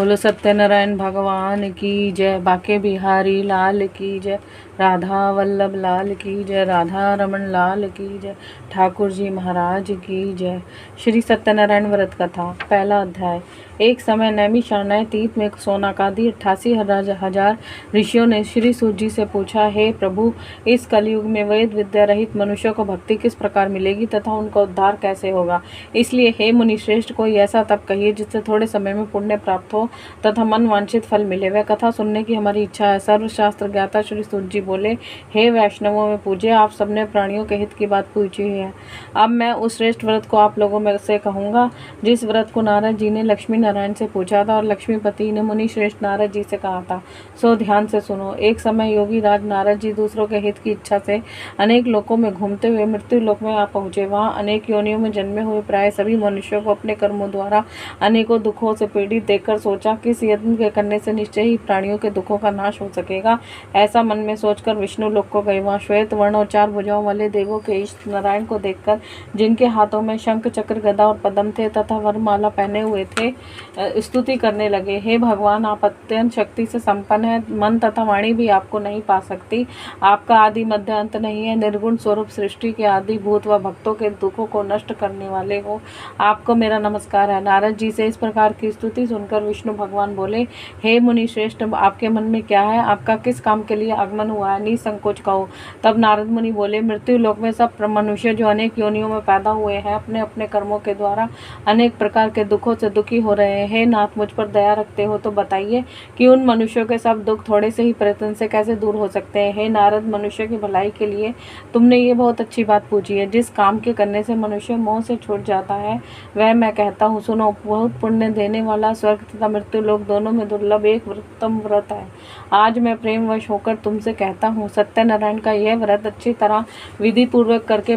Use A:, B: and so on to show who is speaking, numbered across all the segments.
A: बोलो सत्यनारायण भगवान की जय, बाके बिहारी लाल की जय, राधा वल्लभ लाल की जय, राधा रमन लाल की जय, ठाकुर जी महाराज की जय। श्री सत्यनारायण व्रत कथा। पहला अध्याय। एक समय नैमिषारण्य तीर्थ में सोनाकादि 88,000 ऋषियों ने श्री सूत जी से पूछा, हे प्रभु, इस कलयुग में वेद विद्या रहित मनुष्यों को भक्ति किस प्रकार मिलेगी तथा उनका उद्धार कैसे होगा। इसलिए हे मुनि श्रेष्ठ, कोई ऐसा तप कहिए जिससे थोड़े समय में पुण्य प्राप्त हो तथा मन वांछित फल मिले। वह कथा सुनने की हमारी इच्छा है। सर्वशास्त्र ज्ञाता श्री सूत जी बोले, हे वैष्णवों में पूज्य, आप सबने प्राणियों के हित की बात पूछी है। अब मैं उस श्रेष्ठ व्रत को आप लोगों में से कहूँगा जिस व्रत को नारद जी ने लक्ष्मी नारायण से पूछा था और लक्ष्मीपति ने मुनि श्रेष्ठ नारद जी से कहा था। सो ध्यान से सुनो। एक समय योगी राज नारद जी दूसरों के हित की इच्छा से अनेक लोकों में घूमते हुए मृत्यु लोक में आ पहुँचे। वहाँ अनेक योनियों में जन्मे हुए प्राय सभी मनुष्यों को अपने कर्मों द्वारा अनेकों दुखों से पीड़ित देखकर सोचा, किस यत्न के करने से निश्चय ही प्राणियों के दुखों का नाश हो सकेगा। ऐसा मन में सोचकर विष्णु लोक को गए। वहाँ श्वेत वर्ण और 4 भुजाओं वाले देवों के इष्ट नारायण को देखकर, जिनके हाथों में शंख चक्र गदा और पद्म थे तथा वरमाला पहने हुए थे, स्तुति करने लगे। हे भगवान, आप अत्यंत शक्ति से संपन्न है। मन तथा वाणी भी आपको नहीं पा सकती। आपका आदि मध्य अंत नहीं है। निर्गुण स्वरूप सृष्टि के आदि भूत व भक्तों के दुखों को नष्ट करने वाले हो। आपको मेरा नमस्कार है। नारद जी से इस प्रकार की स्तुति सुनकर विष्णु भगवान बोले, हे मुनि श्रेष्ठ, आपके मन में क्या है? आपका किस काम के लिए आगमन हुआ है? निसंकोच कहो। तब नारद मुनि बोले, मृत्यु लोक में सब मनुष्य जो अनेक योनियों में पैदा हुए हैं, अपने अपने कर्मों के द्वारा अनेक प्रकार के दुखों से दुखी हो रहे हैं। हे नाथ, मुझ पर दया रखते हो तो बताइए कि उन मनुष्यों के सब दुख थोड़े से ही प्रयत्न से कैसे दूर हो सकते हैं। हे नारद, मनुष्य की भलाई के लिए तुमने ये बहुत अच्छी बात पूछी है। जिस काम के करने से मनुष्य मोह से छूट जाता है वह मैं कहता हूँ, सुनो। बहुत पुण्य देने वाला स्वर्ग तथा मृत्यु लोक दोनों में दुर्लभ एक उत्तम व्रत है। आज मैं प्रेमवश होकर तुमसे कहता हूँ, सत्यनारायण का यह व्रत अच्छी तरह विधि पूर्वक करके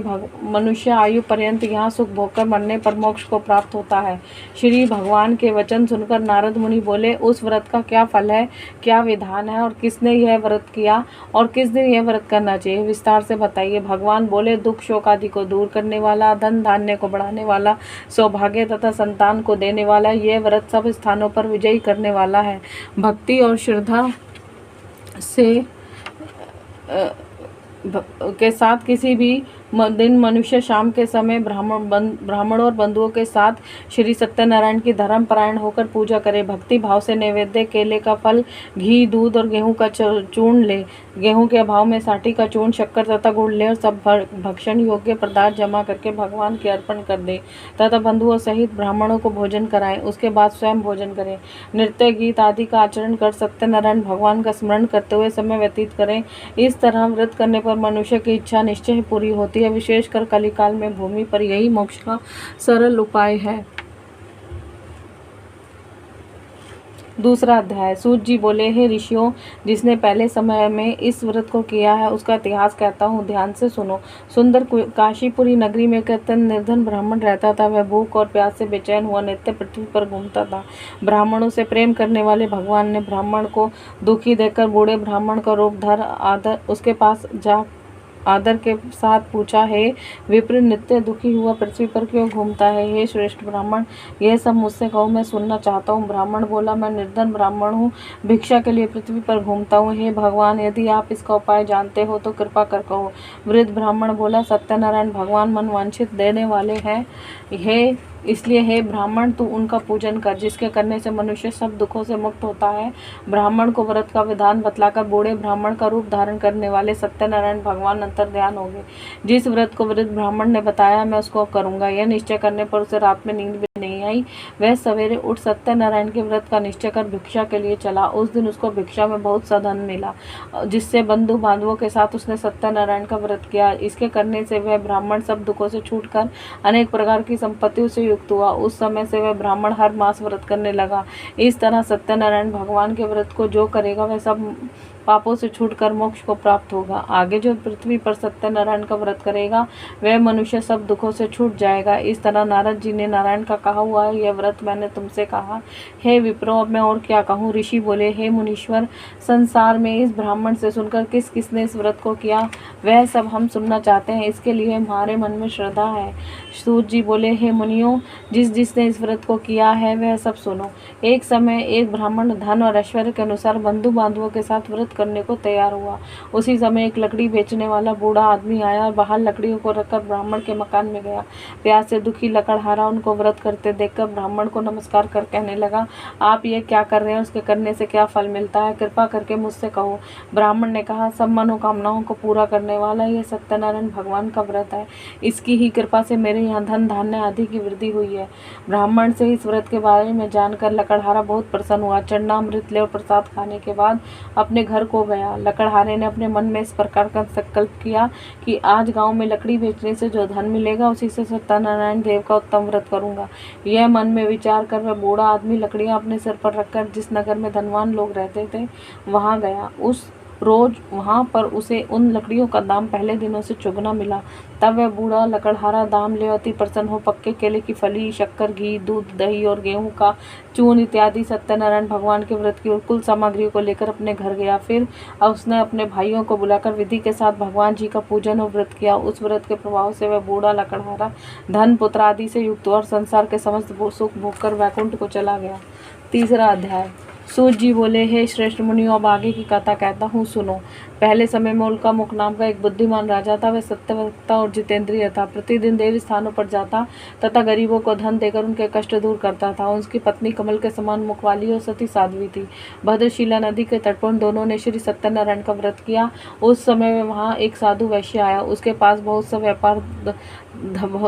A: मनुष्य आयु पर्यंत यहाँ सुख भोगकर मरने पर मोक्ष को प्राप्त होता है। श्री भगवान के वचन सुनकर नारद मुनि बोले, उस व्रत का क्या फल है, क्या विधान है और किसने यह व्रत किया और किस दिन यह व्रत करना चाहिए, विस्तार से बताइए। भगवान बोले, दुख शोक आदि को दूर करने वाला, धन धान्य को बढ़ाने वाला, सौभाग्य तथा संतान को देने वाला, यह व्रत सब स्थानों पर विजयी करने वाला है। भक्ति और श्रद्धा से के साथ किसी भी दिन मनुष्य शाम के समय ब्राह्मण और बंधुओं के साथ श्री सत्यनारायण की धर्म परायण होकर पूजा करे। भक्ति भाव से नैवेद्य केले का फल, घी, दूध और गेहूं का चूर्ण ले। गेहूं के अभाव में साठी का चूर्ण, शक्कर तथा गुड़ ले और सब भक्षण योग्य पदार्थ जमा करके भगवान के अर्पण कर दे तथा बंधुओं सहित ब्राह्मणों को भोजन कराएं। उसके बाद स्वयं भोजन करें। नृत्य गीत आदि का आचरण कर सत्यनारायण भगवान का स्मरण करते हुए समय व्यतीत करें। इस तरह व्रत करने पर मनुष्य की इच्छा निश्चय ही पूरी होती है। विशेषकर कलिकाल में भूमि पर यही मोक्ष का सरल उपाय है। दूसरा अध्याय। सूत जी बोले, हे ऋषियों, जिसने पहले समय में इस व्रत को किया है उसका इतिहास कहता हूँ, ध्यान से सुनो। सुंदर काशीपुरी नगरी में एक अत्यंत निर्धन ब्राह्मण रहता था। वह भूख और प्यास से बेचैन हुआ नित्य पृथ्वी पर घूमता था। ब्राह्मणों से प्रेम करने वाले भगवान ने ब्राह्मण को दुखी देखकर बूढ़े ब्राह्मण का रूप धर उसके पास जा आदर के साथ पूछा, हे विप्र, नित्य दुखी हुआ पृथ्वी पर क्यों घूमता है? हे श्रेष्ठ ब्राह्मण, यह सब मुझसे कहो, मैं सुनना चाहता हूँ। ब्राह्मण बोला, मैं निर्धन ब्राह्मण हूँ, भिक्षा के लिए पृथ्वी पर घूमता हूँ। हे भगवान, यदि आप इसका उपाय जानते हो तो कृपा कर कहो। वृद्ध ब्राह्मण बोला, सत्यनारायण भगवान मन वांछित देने वाले हैं। इसलिए हे ब्राह्मण, तू उनका पूजन कर, जिसके करने से मनुष्य सब दुखों से मुक्त होता है। ब्राह्मण को व्रत का विधान बतलाकर बूढ़े ब्राह्मण का रूप धारण करने वाले सत्यनारायण भगवान अंतर्ध्यान हो गए। जिस व्रत को वृद्ध ब्राह्मण ने बताया मैं उसको करूंगा, यह निश्चय करने पर उसे रात में नींद भी नहीं आई। वह सवेरे उठ सत्यनारायण के व्रत का निश्चय कर भिक्षा के लिए चला। उस दिन उसको भिक्षा में बहुत सा धन मिला, जिससे बंधु बांधवों के साथ उसने सत्यनारायण का व्रत किया। इसके करने से वह ब्राह्मण सब दुखों से छूटकर अनेक प्रकार की संपत्तियों से युक्त हुआ। उस समय से वह ब्राह्मण हर मास व्रत करने लगा। इस तरह सत्यनारायण भगवान के व्रत को जो करेगा वह सब पापों से छूटकर मोक्ष को प्राप्त होगा। आगे जो पृथ्वी पर सत्यनारायण का व्रत करेगा वह मनुष्य सब दुखों से छूट जाएगा। इस तरह नारद जी ने नारायण का कहा हुआ है, यह व्रत मैंने तुमसे कहा। हे विप्रो, अब मैं और क्या कहूँ। ऋषि बोले, हे मुनीश्वर, संसार में इस ब्राह्मण से सुनकर किस किसने इस व्रत को किया वह सब हम सुनना चाहते हैं, इसके लिए हमारे मन में श्रद्धा है। सूत जी बोले, हे मुनियों, जिस जिसने इस व्रत को किया है वह सब सुनो। एक समय एक ब्राह्मण धन और ऐश्वर्य के अनुसार बंधु बांधवों के साथ व्रत करने को तैयार हुआ। उसी समय एक लकड़ी बेचने वाला बूढ़ा आदमी आया और बाहर लकड़ियों को रखकर ब्राह्मण के मकान में गया। प्यास से दुखी लकड़हारा उनको व्रत करते देखकर ब्राह्मण को नमस्कार कर कहने लगा, आप ये क्या कर रहे हैं, उसके करने से क्या फल मिलता है, कृपा करके मुझसे कहो। ब्राह्मण ने कहा, सब मनोकामनाओं को पूरा करने वाला ये सत्यनारायण भगवान का व्रत है, इसकी ही कृपा से मेरे यहाँ धन धान्य आदि की वृद्धि हुई है। ब्राह्मण से इस व्रत के बारे में जानकर लकड़हारा बहुत प्रसन्न हुआ। चरणामृत ले और प्रसाद खाने के बाद अपने घर को गया। लकड़हारे ने अपने मन में इस प्रकार का संकल्प किया कि आज गांव में लकड़ी बेचने से जो धन मिलेगा उसी से सत्यनारायण देव का उत्तम व्रत करूंगा। यह मन में विचार कर वह बूढ़ा आदमी लकड़ियां अपने सिर पर रखकर जिस नगर में धनवान लोग रहते थे वहां गया। उस रोज वहां पर उसे उन लकड़ियों का दाम पहले दिनों से चुगना मिला। तब वह बूढ़ा लकड़हारा दाम ले अति प्रसन्न हो पक्के केले की फली, शक्कर, घी, दूध, दही और गेहूं का चूर्ण इत्यादि सत्यनारायण भगवान के व्रत की और कुल सामग्रियों को लेकर अपने घर गया। फिर उसने अपने भाइयों को बुलाकर विधि के साथ भगवान जी का पूजन और व्रत किया। उस व्रत के प्रभाव से वह बूढ़ा लकड़हारा धन पुत्र आदि से युक्त और संसार के समस्त सुख भोगकर वैकुंठ को चला गया। तीसरा अध्याय। सूत जी बोले, हे श्रेष्ठ मुनियों, अब आगे की कथा कहता हूँ, सुनो। पहले समय में उल्का मुख नाम का एक बुद्धिमान राजा था। वह सत्यवक्ता और जितेंद्रिय था। प्रतिदिन देव स्थानों पर जाता तथा गरीबों को धन देकर उनके कष्ट दूर करता था। उसकी पत्नी कमल के समान मुख वाली और सती साध्वी थी। भद्रशिला नदी के तट पर दोनों ने श्री सत्यनारायण का व्रत किया। उस समय में वहाँ एक साधु वैश्य आया। उसके पास बहुत सा व्यापार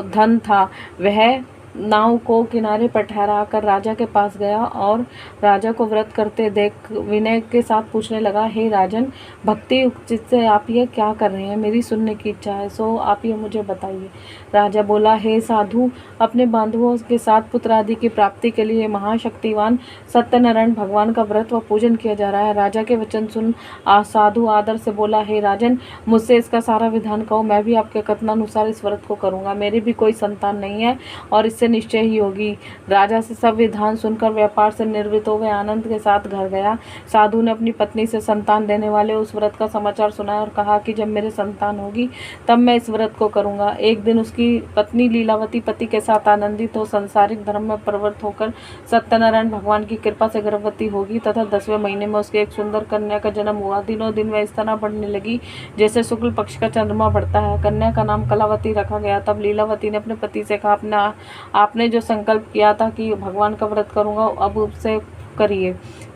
A: धन था। वह नाव को किनारे पर ठहरा कर राजा के पास गया और राजा को व्रत करते देख विनय के साथ पूछने लगा, हे राजन, भक्ति युक्त से आप ये क्या कर रहे हैं, मेरी सुनने की इच्छा है, सो आप ये मुझे बताइए। राजा बोला, हे साधु, अपने बांधवों के साथ पुत्र आदि की प्राप्ति के लिए महाशक्तिवान सत्यनारायण भगवान का व्रत व पूजन किया जा रहा है। राजा के वचन सुन साधु आदर से बोला, हे राजन, मुझसे इसका सारा विधान कहो, मैं भी आपके कथनानुसार इस व्रत को करूंगा। मेरी भी कोई संतान नहीं है और इससे निश्चय ही होगी। राजा से सब विधान सुनकर व्यापार से निर्वृत्त हो वह आनंद के साथ घर गया। साधु ने अपनी पत्नी से संतान देने वाले उस व्रत का समाचार सुनाया और कहा कि जब मेरे संतान होगी तब मैं इस व्रत को करूंगा। एक दिन उसकी पत्नी लीलावती पति के साथ आनंदित हो संसारिक धर्म में प्रवृत्त होकर सत्यनारायण भगवान की कृपा से गर्भवती होगी तथा 10वें महीने में उसके एक सुंदर कन्या का जन्म हुआ। दिनों दिन वह इस तरह बढ़ने लगी जैसे शुक्ल पक्ष का चंद्रमा बढ़ता है। कन्या का नाम कलावती रखा गया। तब लीलावती ने अपने पति से कहा, आपने जो संकल्प किया था कि भगवान का व्रत करूंगा, अब उससे करिए।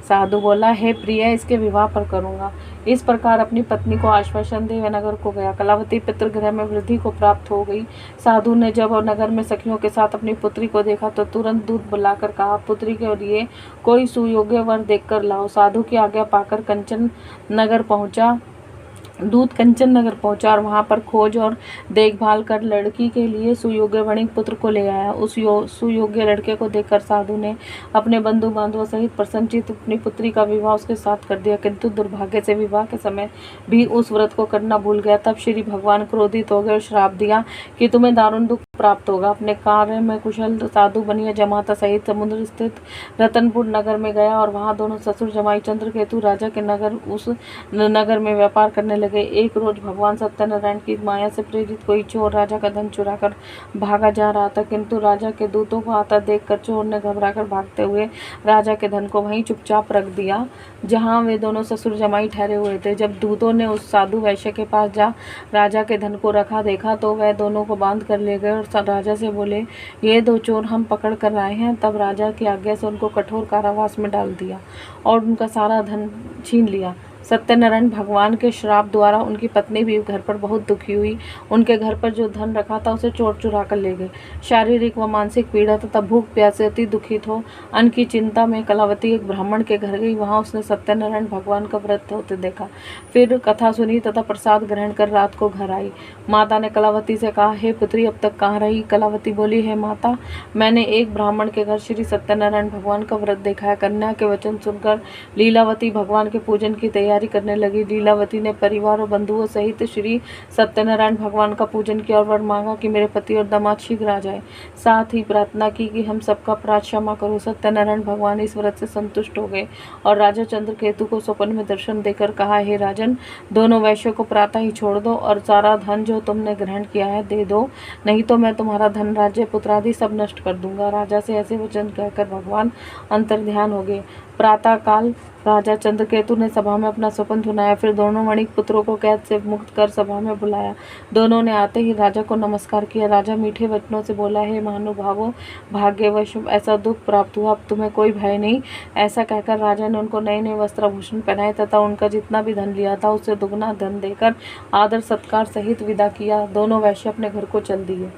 A: साधु बोला, हे प्रिय, इसके विवाह पर करूंगा। इस प्रकार अपनी पत्नी को आश्वासन दे वह नगर को गया। कलावती पितृगृह में वृद्धि को प्राप्त हो गई। साधु ने जब नगर में सखियों के साथ अपनी पुत्री को देखा तो तुरंत दूत बुलाकर कहा, पुत्री के लिए कोई सुयोग्य वर देखकर लाओ। साधु की आज्ञा पाकर कंचन नगर पहुंचा। दूत कंचन नगर पहुंचा और वहां पर खोज और देखभाल कर लड़की के लिए सुयोग्य वणिक पुत्र को ले आया। उस सुयोग्य लड़के को देखकर साधु ने अपने बंधु बांधवों सहित प्रसन्नचित्त अपनी पुत्री का विवाह उसके साथ कर दिया। किंतु दुर्भाग्य से विवाह के समय भी उस व्रत को करना भूल गया। तब श्री भगवान क्रोधित हो गए और श्राप दिया कि तुम्हें दारुण दुख प्राप्त होगा। अपने कार्य में कुशल साधु बनिया जमाता सहित समुद्र स्थित रतनपुर नगर में गया और वहां दोनों ससुर जमाई चंद्रकेतु राजा के उस नगर में व्यापार करने लगे। एक रोज भगवान सत्यनारायण की माया से प्रेरित कोई चोर राजा का धन चुराकर भागा जा रहा था, किंतु राजा के दूतों को आता देखकर चोर ने घबराकर भागते हुए राजा के धन को वहीं चुपचाप रख दिया जहां वे दोनों ससुर जमाई ठहरे हुए थे। जब दूतों ने उस साधु वैश्य के पास जा राजा के धन को रखा देखा तो वह दोनों को बांध कर ले गए और राजा से बोले, ये दो चोर हम पकड़ कर आए हैं। तब राजा की आज्ञा से उनको कठोर कारावास में डाल दिया और उनका सारा धन छीन लिया। सत्यनारायण भगवान के श्राप द्वारा उनकी पत्नी भी घर पर बहुत दुखी हुई। उनके घर पर जो धन रखा था उसे चोर चुरा कर ले गए। शारीरिक व मानसिक पीड़ा तथा भूख प्यास से अति दुखित हो अन्न की चिंता में कलावती एक ब्राह्मण के घर गई। वहां उसने सत्यनारायण भगवान का व्रत होते देखा। फिर कथा सुनी तथा प्रसाद ग्रहण कर रात को घर आई। माता ने कलावती से कहा, हे पुत्री, अब तक कहाँ रही? कलावती बोली, हे माता, मैंने एक ब्राह्मण के घर श्री सत्यनारायण भगवान का व्रत देखा है। कन्या के वचन सुनकर लीलावती भगवान के पूजन की तैयारी तैयारी करने लगी। लीलावती ने परिवार और बंधुओं सहित श्री सत्यनारायण भगवान का पूजन किया और वर मांगा कि मेरे पति और दामाद शीघ्र आ जाए। साथ ही प्रार्थना की कि हम सबका अपराध क्षमा करो। सत्यनारायण भगवान इस व्रत से संतुष्ट हो गए और राजा चंद्रकेतु को स्वप्न में दर्शन देकर कहा, हे राजन, दोनों वैश्यों को प्रातः ही छोड़ दो और सारा धन जो तुमने ग्रहण किया है दे दो, नहीं तो मैं तुम्हारा धन, राज्य, पुत्र आदि सब नष्ट कर दूंगा। राजा से ऐसे वचन कहकर भगवान अंतर्ध्यान हो गए। प्रातः काल राजा चंद्रकेतु ने सभा में अपना स्वप्न सुनाया। फिर दोनों वणिक पुत्रों को कैद से मुक्त कर सभा में बुलाया। दोनों ने आते ही राजा को नमस्कार किया। राजा मीठे वचनों से बोला, हे महानुभावों, भाग्यवश ऐसा दुख प्राप्त हुआ, अब तुम्हें कोई भय नहीं। ऐसा कहकर राजा ने उनको नए नए वस्त्र आभूषण पहनाए तथा उनका जितना भी धन लिया था उससे दुगना धन देकर आदर सत्कार सहित विदा किया। दोनों वैश्य अपने घर को चल दिए।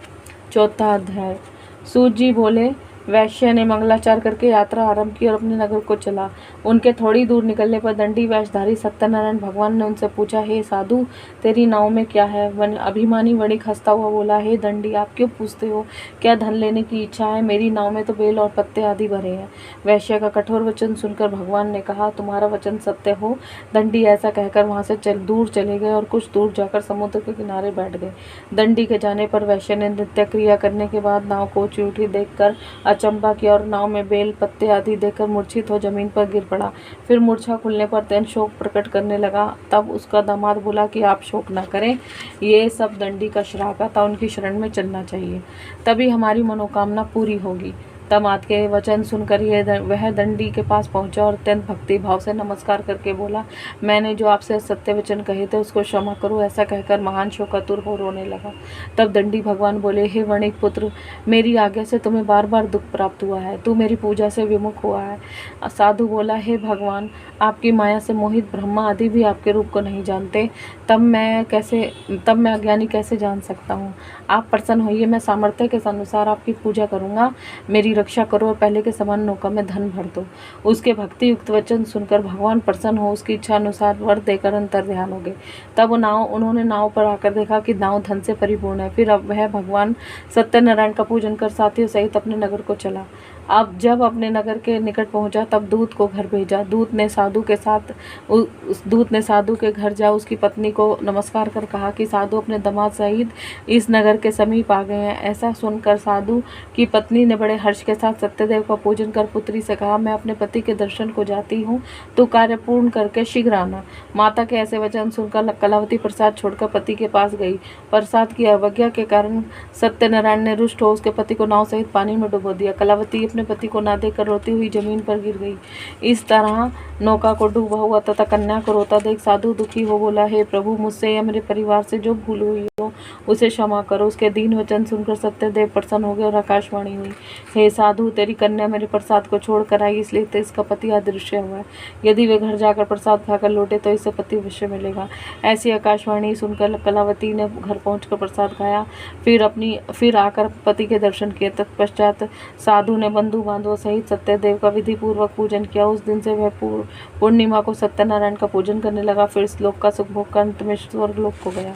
A: चौथा अध्याय। सूत जी बोले, वैश्य ने मंगलाचार करके यात्रा आरंभ की और अपने नगर को चला। उनके थोड़ी दूर निकलने पर दंडी वेशधारी सत्यनारायण भगवान ने उनसे पूछा, हे साधु, तेरी नाव में क्या है? अभिमानी वणिक हंसता हुआ बोला, हे दंडी, आप क्यों पूछते हो? क्या धन लेने की इच्छा है? मेरी नाव में तो बेल और पत्ते आदि भरे हैं। वैश्य का कठोर वचन सुनकर भगवान ने कहा, तुम्हारा वचन सत्य हो। दंडी ऐसा कहकर वहां से दूर चले गए और कुछ दूर जाकर समुद्र के किनारे बैठ गए। दंडी के जाने पर वैश्य ने नित्य क्रिया करने के बाद नाव को ऊंची उठी देखकर अचंबा किया और नाव में बेल पत्ते आदि देकर मूर्छित हो जमीन पर गिर पड़ा। फिर मूर्छा खुलने पर तैन शोक प्रकट करने लगा। तब उसका दामाद बोला कि आप शोक न करें, ये सब दंडी का श्राप है, तो उनकी शरण में चलना चाहिए, तभी हमारी मनोकामना पूरी होगी। दामाद के वचन सुनकर वह दंडी के पास पहुंचा और अत्यंत भक्ति भाव से नमस्कार करके बोला, मैंने जो आपसे सत्य वचन कहे थे उसको क्षमा करो। ऐसा कहकर महान शोकातुर हो रोने लगा। तब दंडी भगवान बोले, हे वणिक पुत्र, मेरी आज्ञा से तुम्हें बार बार दुख प्राप्त हुआ है, तू मेरी पूजा से विमुख हुआ है। साधु बोला, हे भगवान, आपकी माया से मोहित ब्रह्मा आदि भी आपके रूप को नहीं जानते, तब मैं अज्ञानी कैसे जान सकता हूँ? आप प्रसन्न होइए, मैं सामर्थ्य के अनुसार आपकी पूजा करूँगा। मेरी रक्षा करो और पहले के समान नौका में धन भर दो। उसके भक्ति युक्त वचन सुनकर भगवान प्रसन्न हो उसकी इच्छा अनुसार वर देकर अंतर्ध्यान हो गए। तब उन्होंने नाव पर आकर देखा कि नाव धन से परिपूर्ण है। फिर अब वह भगवान सत्यनारायण का पूजन कर साथियों सहित अपने नगर को चला। अब जब अपने नगर के निकट पहुंचा तब दूत को घर भेजा। दूत ने साधु के घर जा उसकी पत्नी को नमस्कार कर कहा कि साधु अपने दामाद सहित इस नगर के समीप आ गए हैं। ऐसा सुनकर साधु की पत्नी ने बड़े हर्ष के साथ सत्यदेव का पूजन कर पुत्री से कहा, मैं अपने पति के दर्शन को जाती हूँ, तो कार्य पूर्ण करके शीघ्र आना। माता के ऐसे वचन सुनकर कलावती प्रसाद छोड़कर पति के पास गई। प्रसाद की अवज्ञा के कारण सत्यनारायण ने रुष्ट हो उसके पति को नाव सहित पानी में डुबो दिया। कलावती अपने पति को ना देकर रोती हुई जमीन पर गिर गई। इस तरह नौका को डूबा हुआ तथा कन्या को रोता देख साधु दुखी हो बोला, हे प्रभु, मुझसे या मेरे परिवार से जो भूल हुई हो उसे क्षमा करो। उसके दीन वचन सुनकर सत्यदेव प्रसन्न हो गए और आकाशवाणी हुई, हे साधु, तेरी कन्या मेरे प्रसाद को छोड़कर आई, इसलिए तो इसका पति अदृश्य हुआ है। यदि वे घर जाकर प्रसाद खाकर लौटे तो इसे पति अवश्य मिलेगा। ऐसी आकाशवाणी सुनकर कलावती ने घर पहुंचकर प्रसाद खाया। फिर आकर पति के दर्शन किए। तत्पश्चात साधु ने बंधु बांधवों सहित सत्यदेव का विधि पूर्वक पूजन किया। उस दिन से वह पूर्णिमा को सत्यनारायण का पूजन करने लगा। फिर इस लोक का सुख भोग कर अंत में स्वर्ग लोक को गया।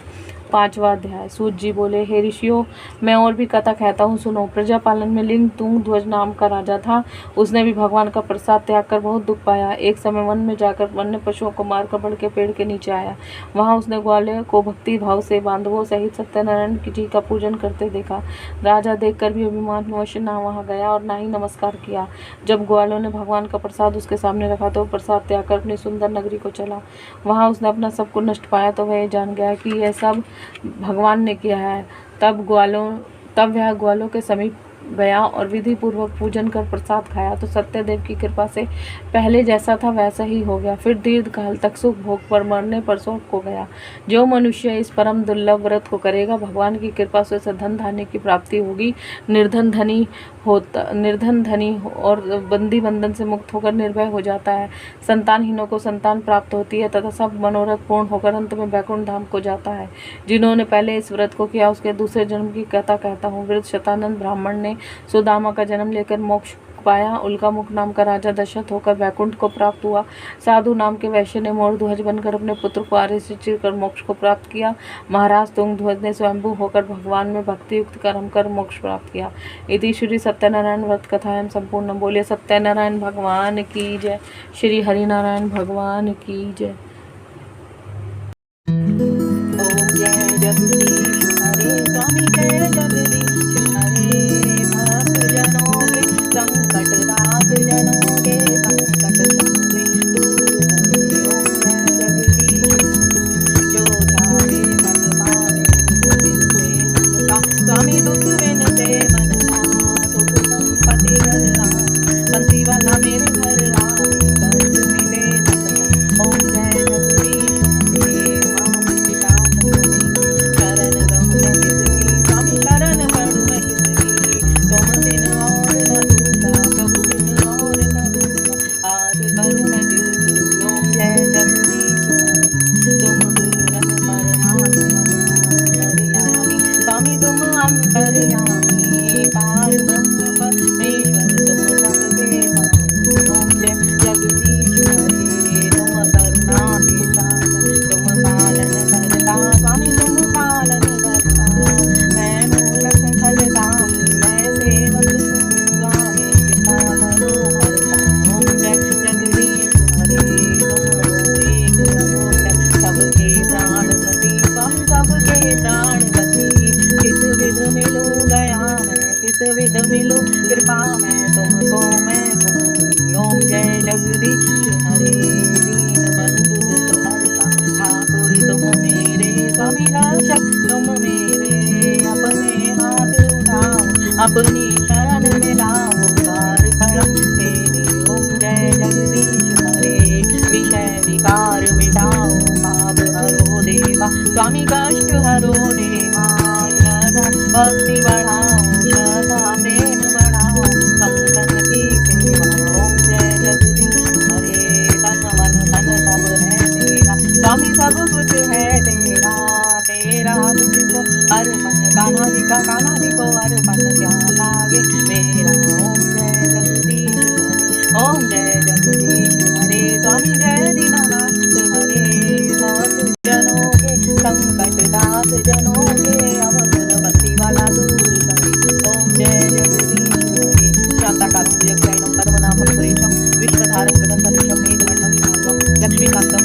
A: 5वां अध्याय। सूत जी बोले, हे ऋषियों, मैं और भी कथा कहता हूँ, सुनो। प्रजापालन में लिंग तुंग ध्वज नाम का राजा था। उसने भी भगवान का प्रसाद त्याग कर बहुत दुख पाया। एक समय वन में जाकर वन्य पशुओं को मारकर बड़ के पेड़ के नीचे आया। वहाँ उसने ग्वालों को भक्ति भाव से बांधवों सहित सत्यनारायण जी का पूजन करते देखा। राजा देखकर भी अभिमानवश ना वहाँ गया और ना ही नमस्कार किया। जब ग्वालों ने भगवान का प्रसाद उसके सामने रखा तो प्रसाद त्याग कर अपनी सुंदर नगरी को चला। वहाँ उसने अपना सब कुछ नष्ट पाया तो वह जान गया कि यह सब भगवान ने किया है। तब वह ग्वालों के समीप गया और विधि पूर्वक पूजन कर प्रसाद खाया तो सत्यदेव की कृपा से पहले जैसा था वैसा ही हो गया। फिर दीर्घ काल तक सुख भोग पर मरने पर शोक को गया। जो मनुष्य इस परम दुर्लभ व्रत को करेगा, भगवान की कृपा से उसे धन धान्य की प्राप्ति होगी। निर्धन धनी और बंदी बंधन से मुक्त होकर निर्भय हो जाता है। संतानहीनों को संतान प्राप्त होती है तथा सब मनोरथ पूर्ण होकर अंत में वैकुंठ धाम को जाता है। जिन्होंने पहले इस व्रत को किया उसके दूसरे जन्म की कथा कहता हूँ। वृद्ध शतानंद ब्राह्मण ने सुदामा का जन्म लेकर मोक्ष पाया। उल्कामुख नाम का राजा दशरथ होकर वैकुंठ को प्राप्त हुआ। साधु नाम के वैश्य ने मोर ध्वज बनकर अपने पुत्र को आर्य से चिरकर मोक्ष को प्राप्त किया। महाराज तुंग ध्वज ने स्वयंभू होकर भगवान में भक्ति युक्त कर्म कर मोक्ष प्राप्त किया। इति श्री सत्यनारायण व्रत कथा संपूर्ण। बोलिए सत्यनारायण भगवान की जय। श्री हरिनारायण भगवान की जय। जय जगदीश हरे। भक्त जनों के संकट दास जनों के संकट तुम्हें दूर करे। ओम जय जगदीश जो चाहे सब पावे दुख बिन से मन का। स्वामी दुख बिन से मन का सुख संपत्ति घर आ। बंसी वाला मेरे घर आवे कष्ट मिटे न। ओम जय जगदीश हरे। माम पिता सजनी शरण गम है किसकी। स्वामी शरण पड़ू मैं किसकी। तुम बिन और न दूसरा प्रभु बिन और न दूसरा आस करूँ मैं किसकी। ओम जय जगदीश हरे। तुम पूरन परमात्मा अंतर्यामी। स्वामी तुम अंतर्यामी पार ब्रह्म परमेश्वर तुम सबके स्वामी। ओम जय जगदीश हरे। तुम करुणा के सागर तुम पालन करता। स्वामी तुम पालन करता। मैं मूलक खलगामी मैं सेवक स्वामी कृपा करो करता। ओम जय जगदीश हरे। तुम एक रहो सबके प्राणपति। स्वामी सबके प्राणपति। किस विध मिलूं गया मैं किस विध मिलूं कृपा मैं तुमको मैं तुम्हारी। ओम जय जगदीश हरे। दीन बंधु दुख हरता ठाकुर तुम मेरे। स्वामी रक्षक तुम मेरे। अपने हाथ उठाओ अपनी शरण में लाओ कार परम तेरे। ओम जय जगदीश हरे। विषय विकार मिटाओ पाप हरो देवा। स्वामी कष्ट हरो देवा। श्रद्धा भक्ति बढ़ाओ श्रद्धा प्रेम बढ़ाओ संतन की सेवा। ओम जय जगदीश हरे। तन मन धन सब है तेरा। स्वामी सब कुछ है तेरा। तेरा तुझको अर्पण कान्हा जी का कान्हा जी को अर्पण क्या लागे मेरा। ओम जय जगदीश हरे। ओम जय जगदीश हरे। स्वामी जय दीनानाथ हरे। भक्त जनों के संकट दास जनों के अवगुण बंसी वाला दूर करे। ओम जय जगदीश हरे। शांताकारं भुजगशयनं पद्मनाभं सुरेशं विश्वधारं गगनसदृशं मेघवर्णं शुभांगं लक्ष्मीकान्तं